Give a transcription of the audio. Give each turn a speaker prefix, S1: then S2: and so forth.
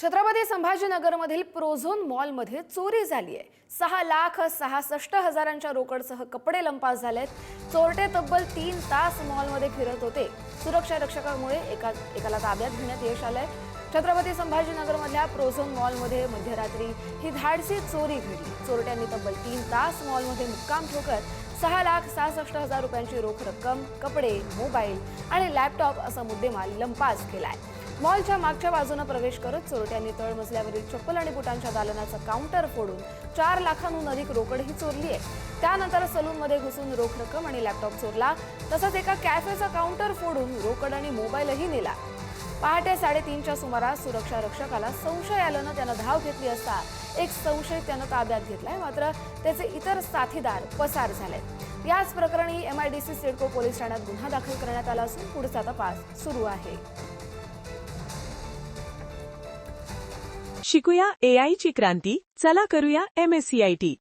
S1: Chhatrapati संभाजीनगरमधील Prozone मॉलमध्ये चोरी झाली आहे। 6,66,000च्या रोकडसह कपडे लंपास झालेत। चोरटे तब्बल 3 तास मॉलमध्ये फिरत होते। सुरक्षा रक्षकांमुळे एकाला ताब्यात घेण्यात यश आलंय। छत्रपती संभाजीनगरमधल्या प्रोझोन मॉलमध्ये मध्यरात्री ही धाडसी चोरी घडली। चोरट्यांनी तब्बल 3 तास मॉलमध्ये मुक्काम ठोकत 6,66,000 रुपयांची रोख रक्कम, कपडे, मोबाईल आणि लॅपटॉप असा मुद्देमाल लंपास केलाय। मॉलच्या मागच्या बाजूने प्रवेश करत चोरट्यांनी तळमजल्यावरील चप्पल आणि बुटांच्या दालनाचं काउंटर फोडून 4 लाखांहून अधिक रोकडही चोरली आहे। त्यानंतर सलूनमध्ये घुसून रोख रक्कम आणि लॅपटॉप चोरला। तसंच एका कॅफेचा काउंटर फोडून रोकड आणि मोबाईलही नेला। पहाटे 3:30च्या सुमारास सुरक्षा रक्षकाला संशय आल्यानं त्यानं धाव घेतली असता एक संशयित त्यानं ताब्यात घेतलाय। मात्र त्याचे इतर साथीदार पसार झालेत। याच प्रकरणी MIDC सिडको पोलीस ठाण्यात गुन्हा दाखल करण्यात आला असून पुढचा तपास सुरू आहे।
S2: शिकूया AI ची क्रांती, चला करूया MSCIT।